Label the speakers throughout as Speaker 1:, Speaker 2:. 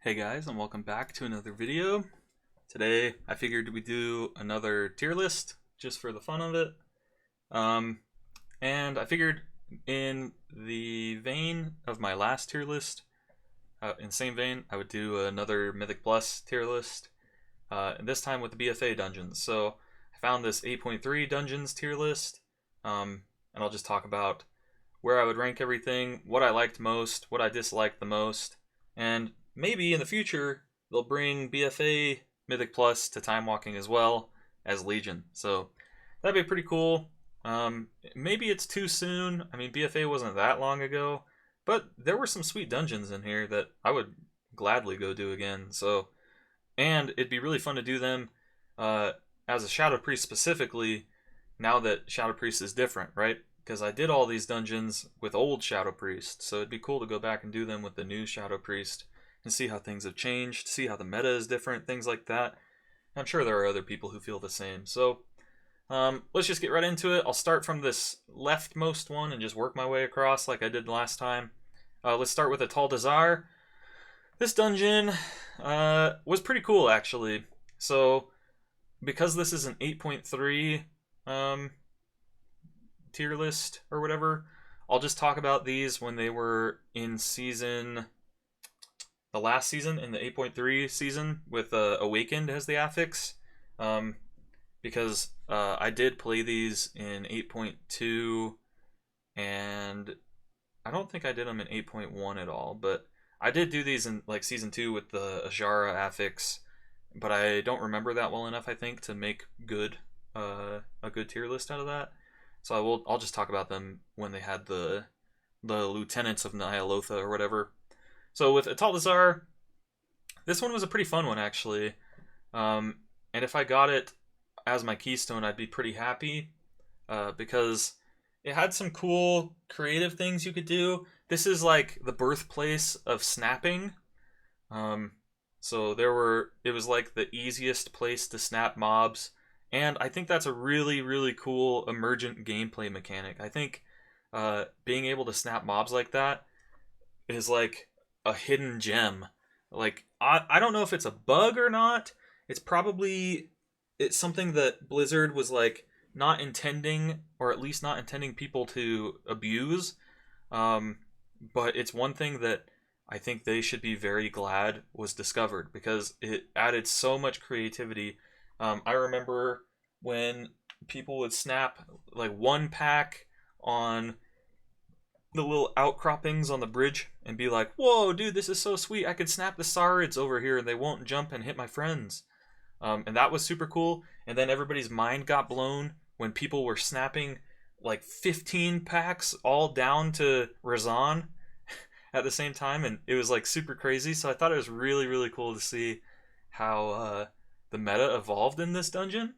Speaker 1: Hey guys, and welcome back to another video. Today I figured we'd do another tier list just for the fun of it. Um, and I figured in the vein of my last tier list, in the same vein, I would do another Mythic Plus tier list, and this time with the BFA dungeons. So I found this 8.3 dungeons tier list, and I'll just talk about where I would rank everything, what I liked most, what I disliked the most, and maybe in the future they'll bring BFA Mythic Plus to Time Walking as well as Legion. So that'd be pretty cool. Maybe it's too soon. I mean, BFA wasn't that long ago, but there were some sweet dungeons in here that I would gladly go do again. So, and it'd be really fun to do them as a Shadow Priest specifically. Now that Shadow Priest is different, right? Because I did all these dungeons with old Shadow Priest, so it'd be cool to go back and do them with the new Shadow Priest and see how things have changed, see how the meta is different, things like that. I'm sure there are other people who feel the same. So let's just get right into it. I'll start from this leftmost one and just work my way across like I did last time. Let's start with Ital. This dungeon was pretty cool, actually. So because this is an 8.3 tier list or whatever, I'll just talk about these when they were in the last season, in the 8.3 season with Awakened as the affix, because I did play these in 8.2, and I don't think I did them in 8.1 at all, but I did do these in like season 2 with the Ajara affix, but I don't remember that well enough, I think, to make a good tier list out of that. So I'll just talk about them when they had the lieutenants of Nyalotha or whatever. So with Ital, this one was a pretty fun one, actually. And if I got it as my keystone, I'd be pretty happy, because it had some cool creative things you could do. This is like the birthplace of snapping. So it was like the easiest place to snap mobs. And I think that's a really, really cool emergent gameplay mechanic. I think being able to snap mobs like that is like a hidden gem. Like, I don't know if it's a bug or not. It's something that Blizzard was like not intending, or at least not intending people to abuse. But it's one thing that I think they should be very glad was discovered, because it added so much creativity. I remember when people would snap like one pack on the little outcroppings on the bridge and be like, "Whoa, dude, this is so sweet! I could snap the Sarids over here and they won't jump and hit my friends." And that was super cool. And then everybody's mind got blown when people were snapping like 15 packs all down to Razan at the same time, and it was like super crazy. So I thought it was really, really cool to see how the meta evolved in this dungeon.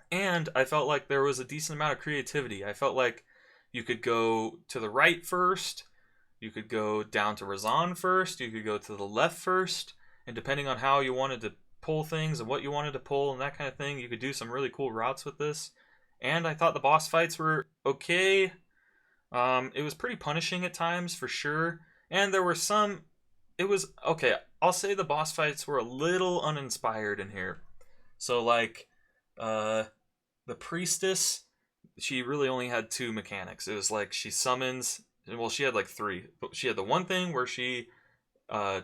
Speaker 1: And I felt like there was a decent amount of creativity. I felt like you could go to the right first, you could go down to Razan first, you could go to the left first, and depending on how you wanted to pull things and what you wanted to pull and that kind of thing, you could do some really cool routes with this. And I thought the boss fights were okay. It was pretty punishing at times, for sure. And there were some. It was okay. I'll say the boss fights were a little uninspired in here. So, like, the priestess, she really only had two mechanics. It was like she summons. Well, she had like three. But she had the one thing where she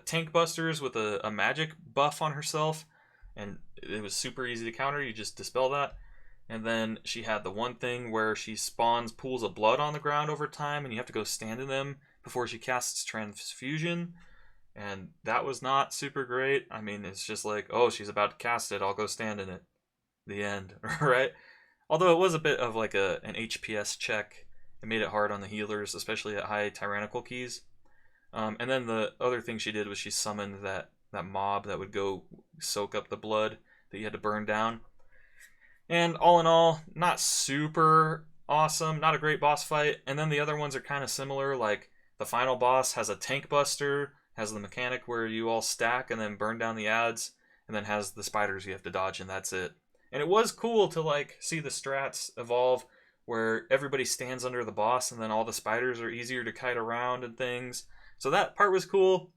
Speaker 1: tank busters with a magic buff on herself, and it was super easy to counter. You just dispel that. And then she had the one thing where she spawns pools of blood on the ground over time, and you have to go stand in them before she casts Transfusion. And that was not super great. I mean, it's just like, oh, she's about to cast it, I'll go stand in it. The end, right? Although it was a bit of like an HPS check. It made it hard on the healers, especially at high tyrannical keys. And then the other thing she did was she summoned that mob that would go soak up the blood that you had to burn down. And all in all, not super awesome, not a great boss fight. And then the other ones are kind of similar. Like the final boss has a tank buster, has the mechanic where you all stack and then burn down the ads, and then has the spiders you have to dodge, and that's it. And it was cool to like see the strats evolve where everybody stands under the boss and then all the spiders are easier to kite around and things. So that part was cool.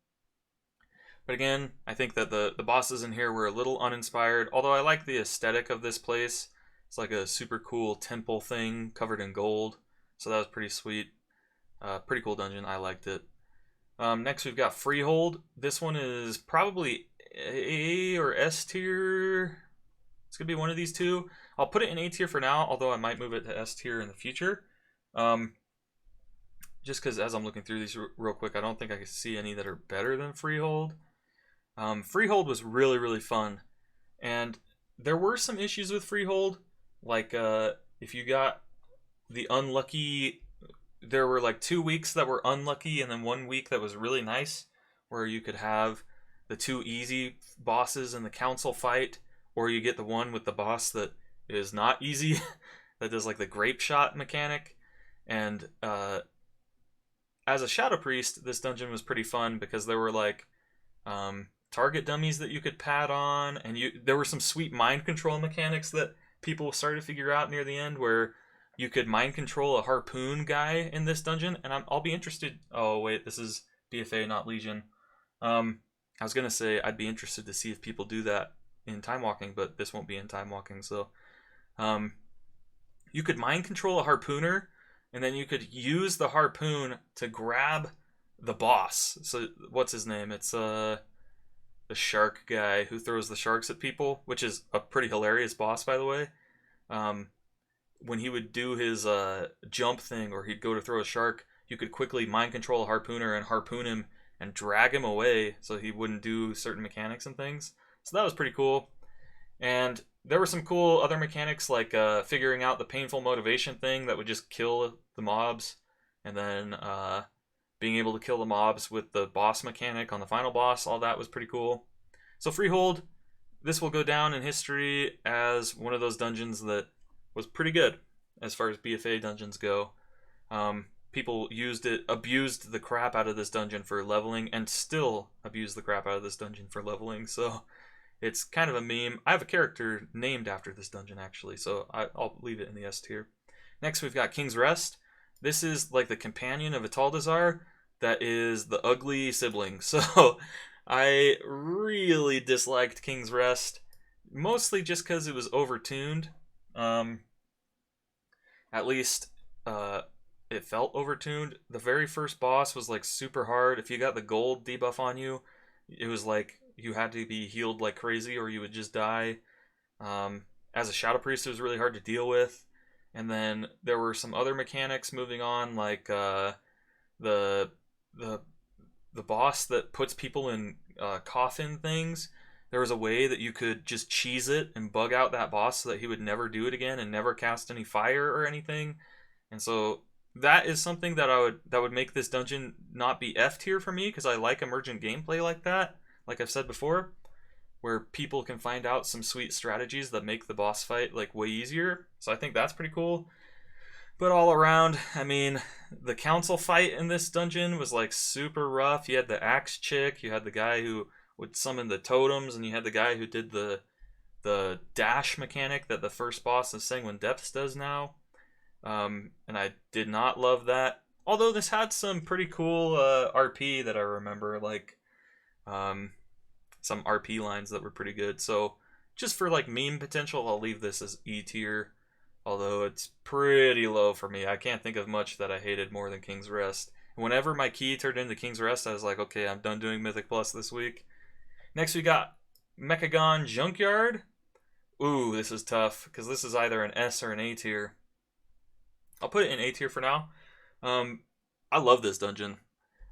Speaker 1: But again, I think that the bosses in here were a little uninspired, although I like the aesthetic of this place. It's like a super cool temple thing covered in gold, so that was pretty sweet. Pretty cool dungeon, I liked it. Next we've got Freehold. This one is probably A or S tier. It's gonna be one of these two. I'll put it in A tier for now, although I might move it to S tier in the future. Just because as I'm looking through these real quick, I don't think I can see any that are better than Freehold. Freehold was really, really fun. And there were some issues with Freehold. Like, if you got the unlucky... There were like 2 weeks that were unlucky and then 1 week that was really nice. Where you could have the 2 easy bosses in the council fight. Or you get the one with the boss that is not easy. That does like the grape shot mechanic. And as a Shadow Priest, this dungeon was pretty fun because there were like target dummies that you could pad on, and there were some sweet mind control mechanics that people started to figure out near the end, where you could mind control a harpoon guy in this dungeon, and I'll be interested. Oh wait, this is BFA, not Legion. I was gonna say I'd be interested to see if people do that in Time Walking, but this won't be in Time Walking. So, you could mind control a harpooner, and then you could use the harpoon to grab the boss. So what's his name? It's the shark guy who throws the sharks at people, which is a pretty hilarious boss, by the way. When he would do his jump thing, or he'd go to throw a shark, you could quickly mind control a harpooner and harpoon him and drag him away so he wouldn't do certain mechanics and things. So that was pretty cool. And there were some cool other mechanics, like figuring out the painful motivation thing that would just kill the mobs, and then being able to kill the mobs with the boss mechanic on the final boss. All that was pretty cool. So Freehold, this will go down in history as one of those dungeons that was pretty good as far as BFA dungeons go. People abused the crap out of this dungeon for leveling, and still abuse the crap out of this dungeon for leveling. So it's kind of a meme. I have a character named after this dungeon, actually, so I'll leave it in the S tier. Next, we've got King's Rest. This is like the companion of Ital that is the ugly sibling. So I really disliked King's Rest, mostly just because it was overtuned. At least it felt overtuned. The very first boss was like super hard. If you got the gold debuff on you, it was like you had to be healed like crazy or you would just die. As a Shadow Priest, it was really hard to deal with. And then there were some other mechanics moving on, like the boss that puts people in coffin things. There was a way that you could just cheese it and bug out that boss so that he would never do it again and never cast any fire or anything. And so that is something that would make this dungeon not be F tier for me, because I like emergent gameplay like that, like I've said before, where people can find out some sweet strategies that make the boss fight like way easier. So I think that's pretty cool. But all around, I mean, the council fight in this dungeon was like super rough. You had the axe chick, you had the guy who would summon the totems, and you had the guy who did the dash mechanic that the first boss of Sanguine Depths does now. And I did not love that. Although this had some pretty cool RP that I remember, like some RP lines that were pretty good. So just for like meme potential, I'll leave this as E tier. Although it's pretty low for me. I can't think of much that I hated more than King's Rest. Whenever my key turned into King's Rest, I was like, okay, I'm done doing Mythic Plus this week. Next we got Mechagon Junkyard. Ooh, this is tough, because this is either an S or an A tier. I'll put it in A tier for now. I love this dungeon.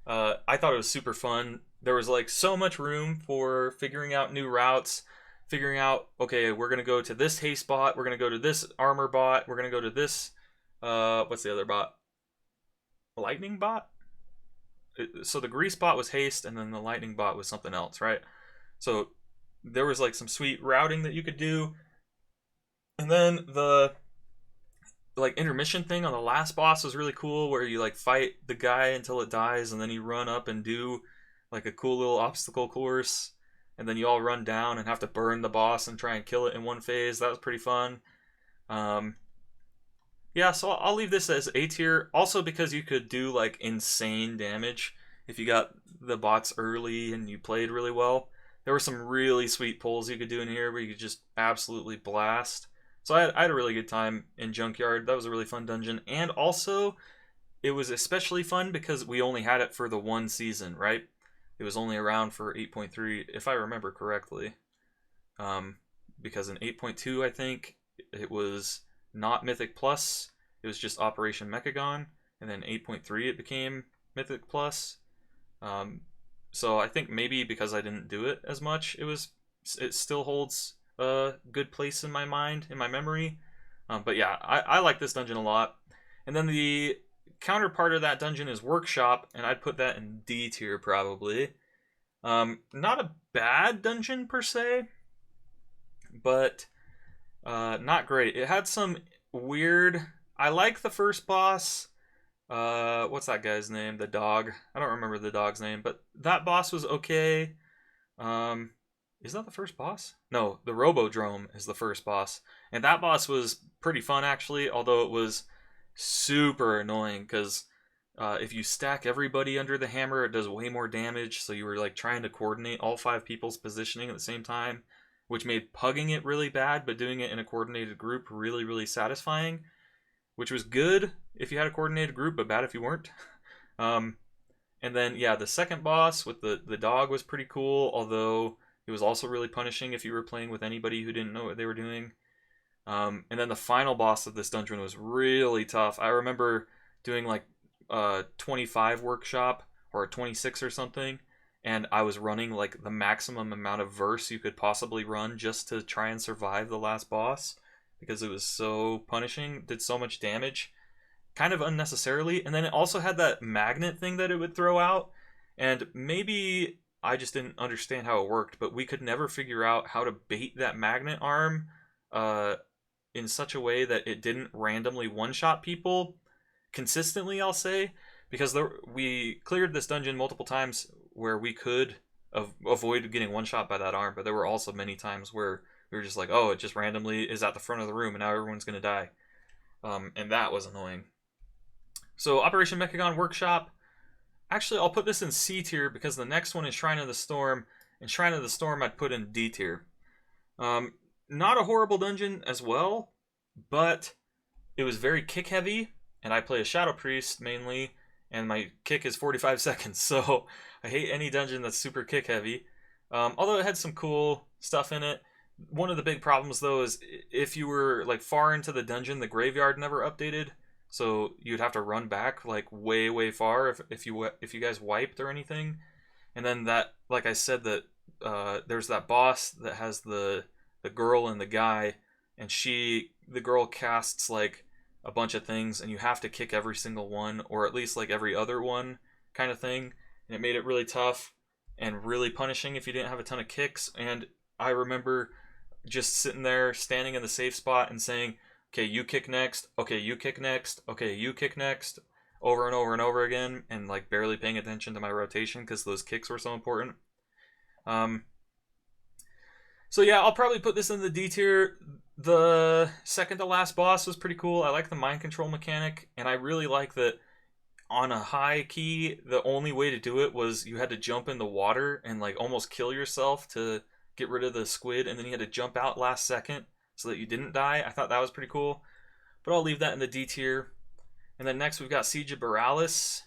Speaker 1: I thought it was super fun. There was like so much room for figuring out new routes, figuring out, okay, we're going to go to this haste bot, we're going to go to this armor bot, we're going to go to this, what's the other bot? Lightning bot? So the grease bot was haste, and then the lightning bot was something else, right? So there was like some sweet routing that you could do. And then the like intermission thing on the last boss was really cool, where you like fight the guy until it dies, and then you run up and do like a cool little obstacle course, and then you all run down and have to burn the boss and try and kill it in one phase. That was pretty fun. Yeah, so I'll leave this as A tier, also because you could do like insane damage if you got the bots early and you played really well. There were some really sweet pulls you could do in here where you could just absolutely blast. So I had a really good time in Junkyard. That was a really fun dungeon. And also, it was especially fun because we only had it for the one season, right? It was only around for 8.3, if I remember correctly. Because in 8.2, I think, it was not Mythic Plus. It was just Operation Mechagon. And then 8.3, it became Mythic Plus. So I think maybe because I didn't do it as much, it still holds a good place in my mind, in my memory. But yeah, I like this dungeon a lot. And then the counterpart of that dungeon is Workshop, and I'd put that in D tier probably. Not a bad dungeon per se, but not great. It had some weird. I like the first boss. What's that guy's name? The dog. I don't remember the dog's name, but that boss was okay. Is that the first boss? No, the Robodrome is the first boss, and that boss was pretty fun actually. Although it was super annoying because if you stack everybody under the hammer, it does way more damage. So you were like trying to coordinate all 5 people's positioning at the same time, which made pugging it really bad, but doing it in a coordinated group really, really satisfying. Which was good if you had a coordinated group, but bad if you weren't. And then, yeah, the second boss with the dog was pretty cool, although it was also really punishing if you were playing with anybody who didn't know what they were doing. And then the final boss of this dungeon was really tough. I remember doing like 25 workshop or 26 or something, and I was running like the maximum amount of verse you could possibly run just to try and survive the last boss. Because it was so punishing, did so much damage, kind of unnecessarily. And then it also had that magnet thing that it would throw out. And maybe I just didn't understand how it worked, but we could never figure out how to bait that magnet arm in such a way that it didn't randomly one-shot people consistently, I'll say. Because we cleared this dungeon multiple times where we could avoid getting one-shot by that arm, but there were also many times where we were just like, oh, it just randomly is at the front of the room and now everyone's going to die. And that was annoying. So Operation Mechagon Workshop. Actually, I'll put this in C tier because the next one is Shrine of the Storm. And Shrine of the Storm I'd put in D tier. Not a horrible dungeon as well, but it was very kick heavy. And I play a Shadow Priest mainly. And my kick is 45 seconds. So I hate any dungeon that's super kick heavy. Although it had some cool stuff in it. One of the big problems though is if you were like far into the dungeon, the graveyard never updated, so you'd have to run back like way far if you guys wiped or anything. And then that, like I said, that there's that boss that has the girl and the guy, and the girl casts like a bunch of things, and you have to kick every single one, or at least like every other one kind of thing. And it made it really tough and really punishing if you didn't have a ton of kicks. And I remember just sitting there, standing in the safe spot and saying, okay, you kick next, okay, you kick next, okay, you kick next, over and over and over again, and like barely paying attention to my rotation because those kicks were so important. So yeah, I'll probably put this in the D tier. The second to last boss was pretty cool. I like the mind control mechanic, and I really like that on a high key, the only way to do it was you had to jump in the water and like almost kill yourself to get rid of the squid, and then you had to jump out last second so that you didn't die. I thought that was pretty cool, but I'll leave that in the D tier. And then next we've got Siege of Barales.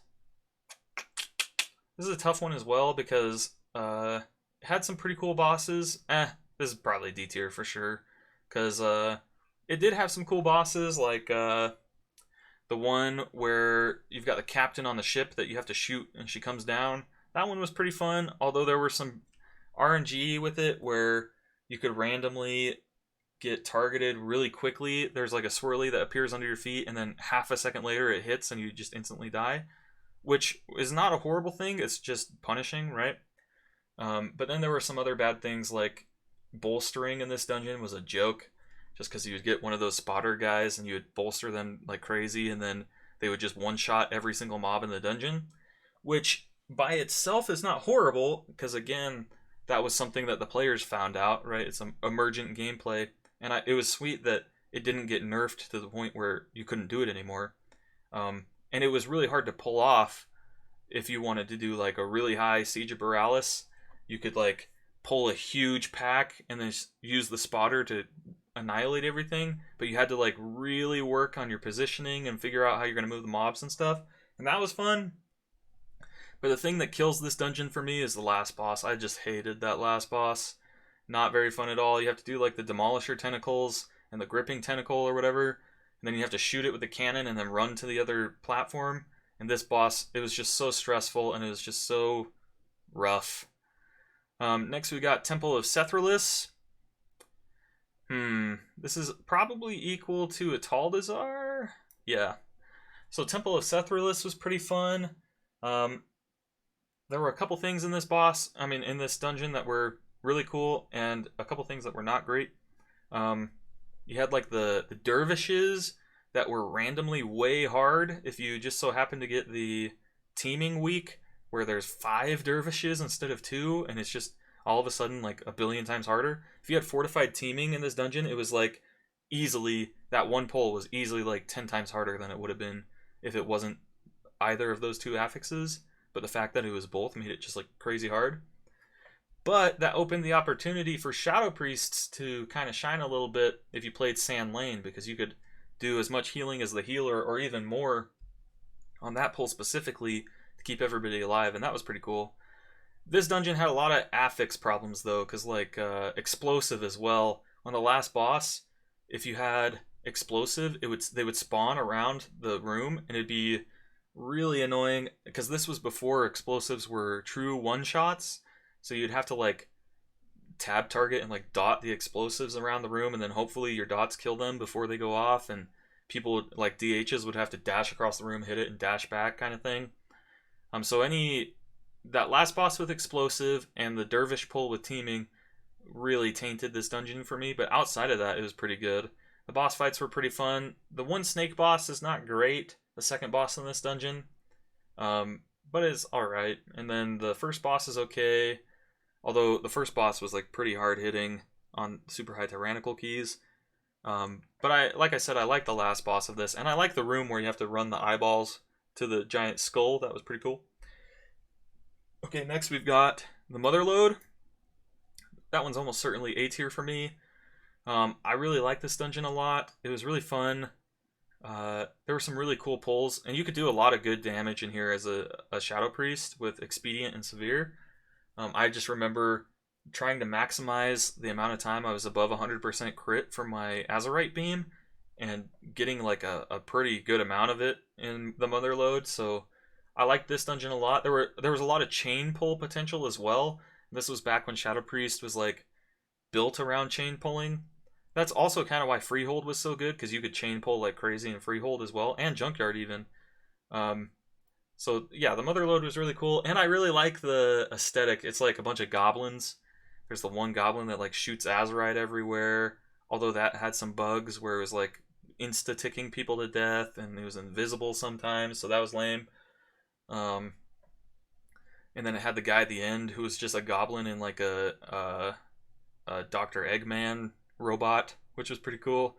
Speaker 1: This is a tough one as well because it had some pretty cool bosses. This is probably D tier for sure because it did have some cool bosses like the one where you've got the captain on the ship that you have to shoot and she comes down. That one was pretty fun, although there were some RNG with it where you could randomly get targeted really quickly. There's like a swirly that appears under your feet, and then half a second later it hits and you just instantly die, which is not a horrible thing. It's just punishing, right? But then there were some other bad things like bolstering in this dungeon was a joke, just because you would get one of those spotter guys and you would bolster them like crazy, and then they would just one-shot every single mob in the dungeon, which by itself is not horrible because, again, that was something that the players found out, right? It's some emergent gameplay, and it was sweet that it didn't get nerfed to the point where you couldn't do it anymore. And it was really hard to pull off if you wanted to do like a really high Siege of Barales, you could like pull a huge pack and then use the spotter to annihilate everything. But you had to like really work on your positioning and figure out how you're going to move the mobs and stuff. And that was fun. But the thing that kills this dungeon for me is the last boss. I just hated that last boss. Not very fun at all. You have to do like the Demolisher tentacles and the gripping tentacle or whatever. And then you have to shoot it with the cannon and then run to the other platform. And this boss, it was just so stressful and it was just so rough. Next we got Temple of Sethurlis. This is probably equal to Ital. Yeah. So Temple of Sethurlis was pretty fun. There were a couple things in this in this dungeon that were really cool, and a couple things that were not great. You had like the dervishes that were randomly way hard if you just so happen to get the teaming week where there's 5 dervishes instead of 2, and it's just all of a sudden like a billion times harder. If you had fortified teaming in this dungeon, it was like easily, that one pull was easily like 10 times harder than it would have been if it wasn't either of those 2 affixes. But the fact that it was both made it just like crazy hard. But that opened the opportunity for Shadow Priests to kind of shine a little bit if you played Sand Lane, because you could do as much healing as the healer or even more on that pull specifically to keep everybody alive, and that was pretty cool. This dungeon had a lot of affix problems though, because like explosive as well. On the last boss, if you had explosive, they would spawn around the room, and it'd be really annoying because this was before explosives were true one-shots. So you'd have to like tab target and like dot the explosives around the room, and then hopefully your dots kill them before they go off, and people like DHs would have to dash across the room, hit it, and dash back kind of thing. So that last boss with explosive and the dervish pull with teaming really tainted this dungeon for me, but outside of that it was pretty good. The boss fights were pretty fun. The one snake boss is not great, the second boss in this dungeon, but it's alright. And then the first boss is okay, although the first boss was like pretty hard hitting on super high tyrannical keys. But like I said, I like the last boss of this, and I like the room where you have to run the eyeballs to the giant skull. That was pretty cool. Okay, next we've got the Motherlode. That one's almost certainly A tier for me. I really like this dungeon a lot. It was really fun. There were some really cool pulls, and you could do a lot of good damage in here as a Shadow Priest with Expedient and Severe. I just remember trying to maximize the amount of time I was above 100% crit for my Azurite Beam, and getting like a pretty good amount of it in the Motherlode. So I liked this dungeon a lot. There was a lot of chain pull potential as well. This was back when Shadow Priest was like built around chain pulling. That's also kind of why Freehold was so good, because you could chain pull like crazy in Freehold as well, and Junkyard even. So yeah, the Motherlode was really cool, and I really like the aesthetic. It's like a bunch of goblins. There's the one goblin that like shoots Azurite everywhere, although that had some bugs where it was like insta-ticking people to death, and it was invisible sometimes, so that was lame. And then it had the guy at the end who was just a goblin in like a Dr. Eggman robot, which was pretty cool.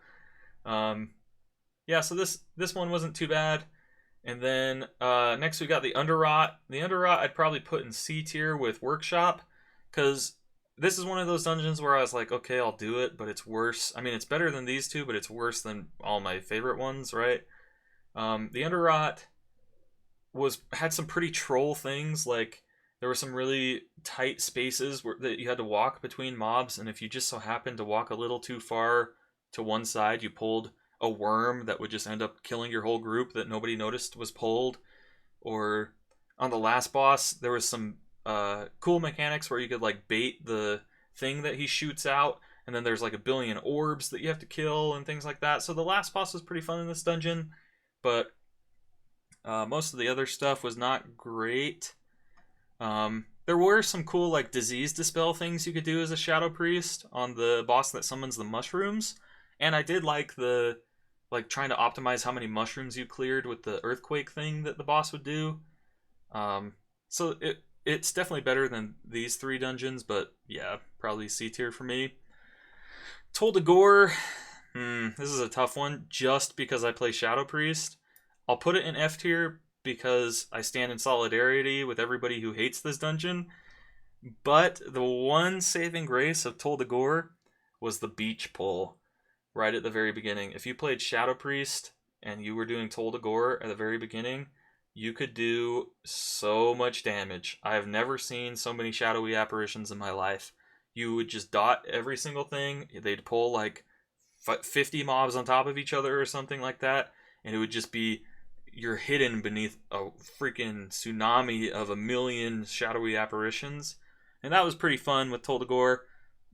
Speaker 1: Yeah, so this one wasn't too bad. And then next we got the Underrod. The Underrod I'd probably put in C tier with Workshop, because this is one of those dungeons where I was like, okay, I'll do it, but it's worse. I mean, it's better than these two, but it's worse than all my favorite ones, right? The Underrod had some pretty troll things, like there were some really tight spaces that you had to walk between mobs, and if you just so happened to walk a little too far to one side, you pulled a worm that would just end up killing your whole group that nobody noticed was pulled. Or on the last boss, there was some cool mechanics where you could like bait the thing that he shoots out, and then there's like a billion orbs that you have to kill and things like that. So the last boss was pretty fun in this dungeon, but most of the other stuff was not great. There were some cool like disease dispel things you could do as a Shadow Priest on the boss that summons the mushrooms, and I did like the trying to optimize how many mushrooms you cleared with the earthquake thing that the boss would do. So it's definitely better than these 3 dungeons, but yeah, probably C tier for me. Told to Gore, this is a tough one just because I play Shadow Priest. I'll put it in F tier because I stand in solidarity with everybody who hates this dungeon. But the one saving grace of Tol de Gore was the beach pull right at the very beginning. If you played Shadow Priest and you were doing Tol de Gore at the very beginning, you could do so much damage. I have never seen so many shadowy apparitions in my life. You would just dot every single thing. They'd pull like 50 mobs on top of each other or something like that, and it would just be you're hidden beneath a freaking tsunami of a million shadowy apparitions. And that was pretty fun with Tol de Gore.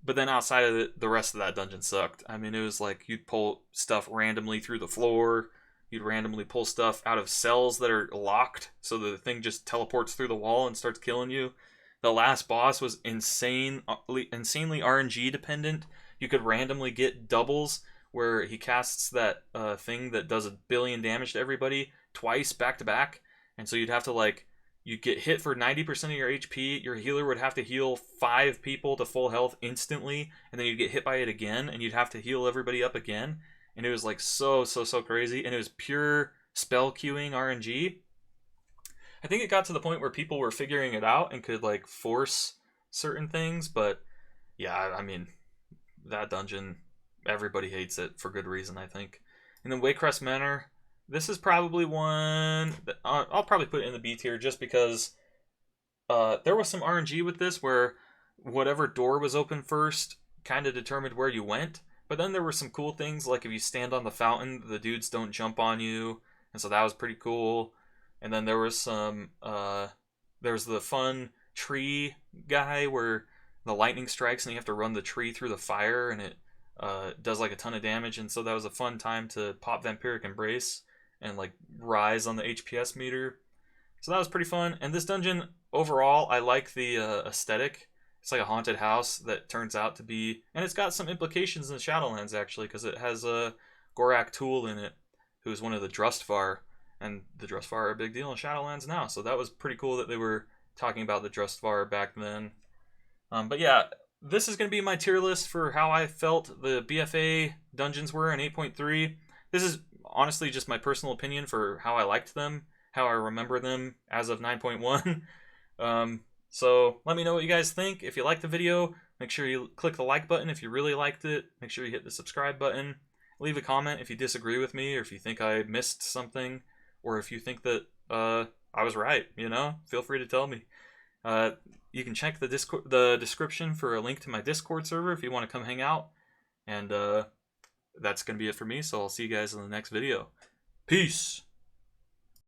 Speaker 1: But then outside of it, the rest of that dungeon sucked. I mean, it was like you'd pull stuff randomly through the floor. You'd randomly pull stuff out of cells that are locked, so the thing just teleports through the wall and starts killing you. The last boss was insanely RNG dependent. You could randomly get doubles where he casts that thing that does 1 billion damage to everybody twice back to back. And so you'd have to like, you'd get hit for 90% of your HP. Your healer would have to heal 5 people to full health instantly. And then you'd get hit by it again and you'd have to heal everybody up again. And it was like so crazy. And it was pure spell queuing RNG. I think it got to the point where people were figuring it out and could like force certain things. But yeah, I mean, that dungeon, everybody hates it for good reason, I think. And then Waycrest Manor, this is probably one that I'll probably put it in the B tier just because there was some RNG with this where whatever door was open first kind of determined where you went. But then there were some cool things like if you stand on the fountain, the dudes don't jump on you. And so that was pretty cool. And then there was some, there's the fun tree guy where the lightning strikes and you have to run the tree through the fire and it does like a ton of damage. And so that was a fun time to pop Vampiric Embrace and like rise on the HPS meter. So that was pretty fun. And this dungeon, overall, I like the aesthetic. It's like a haunted house that turns out to be, and it's got some implications in the Shadowlands actually, because it has a Gorak Tool in it, who's one of the Drustvar, and the Drustvar are a big deal in Shadowlands now. So that was pretty cool that they were talking about the Drustvar back then. But yeah, this is going to be my tier list for how I felt the BFA dungeons were in 8.3. This is honestly just my personal opinion for how I liked them, how I remember them as of 9.1. So let me know what you guys think. If you liked the video, make sure you click the like button if you really liked it. Make sure you hit the subscribe button. Leave a comment if you disagree with me or if you think I missed something or if you think that I was right, you know? Feel free to tell me. You can check the description for a link to my Discord server if you want to come hang out. And that's going to be it for me, so I'll see you guys in the next video. Peace!